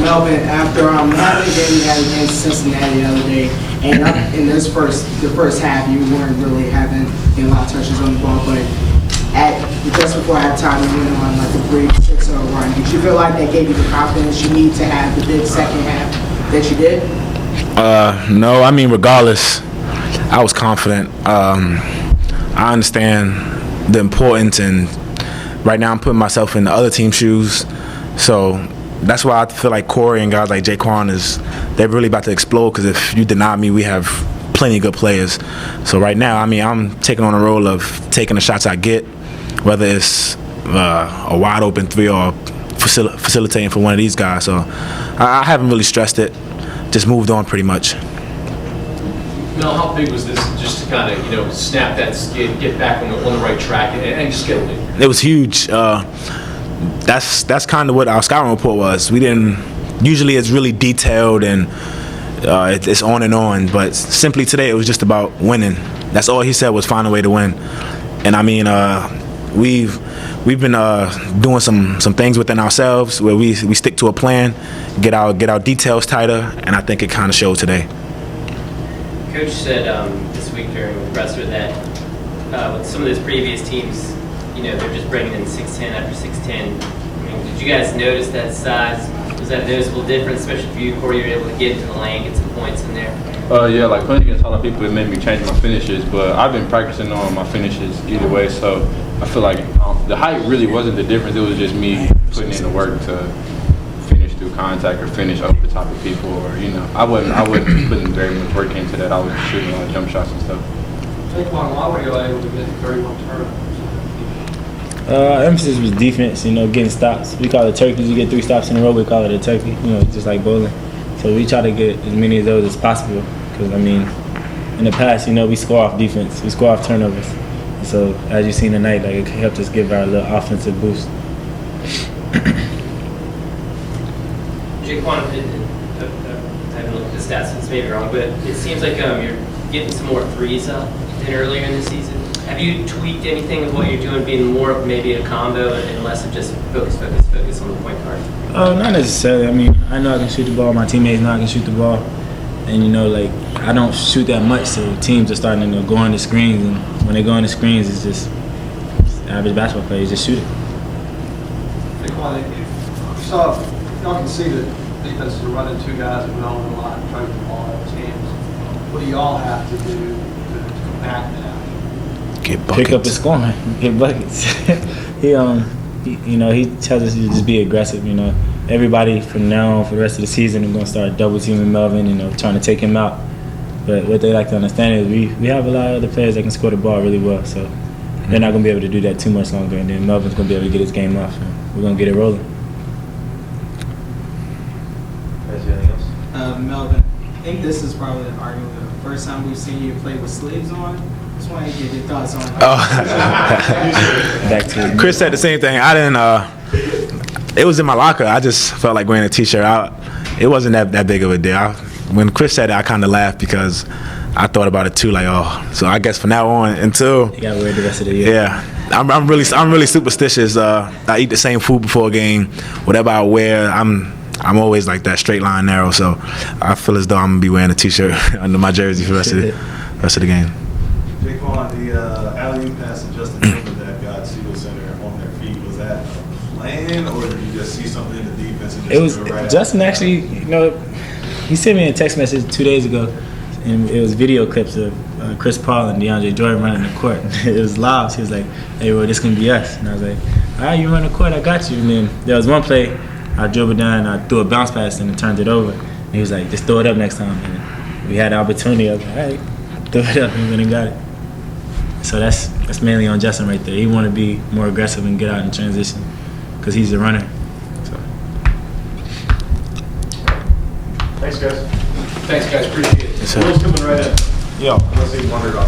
Melvin, after having the game you had against Cincinnati the other day, and in the first half, you weren't really having a lot of touches on the ball, but just before halftime, you went on like a brief 6-0 run. Did you feel like that gave you the confidence you need to have the big second half that you did? No, I mean, regardless, I was confident. I understand the importance, and right now I'm putting myself in the other team's shoes. So that's why I feel like Corey and guys like Jaquan they're really about to explode, because if you deny me, we have plenty of good players. So right now, I mean, I'm taking on the role of taking the shots I get, whether it's a wide open three or facilitating for one of these guys. So I haven't really stressed it, just moved on pretty much. Mel, how big was this just to kind of, snap that skid, get back on the right track, and just get a lead? It was huge. That's kind of what our scouting report was. We didn't usually it's really detailed and it's on and on, but simply today it was just about winning. That's all he said, was find a way to win. And I mean, we've been doing some things within ourselves where we stick to a plan, get our details tighter, and I think it kind of showed today. Coach said this week during the presser that with some of those previous teams, they're just bringing in 6'10" after 6'10". I mean, did you guys notice that size? Was that a noticeable difference, especially for you, Corey? You were able to get into the lane, get some points in there? Yeah, like playing against other people, it made me change my finishes, but I've been practicing on my finishes either way, so I feel like the height really wasn't the difference. It was just me putting in the work to finish through contact or finish over the top of people, or I wasn't putting very much work into that. I was shooting on jump shots and stuff. Why were you able to get 31 turnovers? Emphasis was defense, getting stops. We call it turkeys. You get 3 stops in a row, we call it a turkey, just like bowling. So we try to get as many of those as possible, because, in the past, we score off defense. We score off turnovers. So as you've seen tonight, it helped us give our little offensive boost. Jaquan, I haven't looked at the stats, it's maybe wrong, but it seems like you're getting some more threes up than earlier in the season. Have you tweaked anything of what you're doing, being more of maybe a combo and less of just focus on the point guard? Not necessarily. I know I can shoot the ball. My teammates know I can shoot the ball. And, I don't shoot that much, so teams are starting to go on the screens. And when they go on the screens, it's just average basketball players just shoot it. Y'all can see that defenses are running 2 guys that went on the line trying to get the ball out of his hands. What do y'all have to do to combat that? Get buckets. Pick up the scoring, get buckets. He tells us to just be aggressive. Everybody from now on for the rest of the season is going to start double teaming Melvin, trying to take him out. But what they like to understand is we have a lot of other players that can score the ball really well, so they're not going to be able to do that too much longer. And then Melvin's going to be able to get his game off, and we're going to get it rolling. Anything else? Melvin, I think this is probably arguably the first time we've seen you play with sleeves on. Just want to get your thoughts on it. Back to Chris said the same thing. I didn't. It was in my locker. I just felt like wearing a t-shirt out. It wasn't that big of a deal. When Chris said it, I kind of laughed because I thought about it too. Like, so I guess from now on until you gotta wear it the rest of the year. Yeah, I'm really superstitious. I eat the same food before a game. Whatever I wear, I'm always like that straight line narrow. So I feel as though I'm gonna be wearing a t-shirt under my jersey for the rest of the game. Jaquan, the alley-oop pass to Justin Timber that got Seagull Center on their feet, was that a plan, or did you just see something in the defense and just It was do it right Justin after? actually. He sent me a text message 2 days ago, and it was video clips of Chris Paul and DeAndre Jordan running the court. It was live. He was like, "Hey, well, this can be us." And I was like, "All right, you run the court, I got you." And then there was one play, I dribbled down, and I threw a bounce pass and turned it over. And he was like, "Just throw it up next time." And we had the opportunity. I was like, "All right, throw it up," and we went and got it. So that's mainly on Justin right there. He want to be more aggressive and get out in transition because he's a runner. So. Thanks, guys. Thanks, guys. Appreciate it. Yes, sir. Will's coming right in. Yo. Unless he wandered off.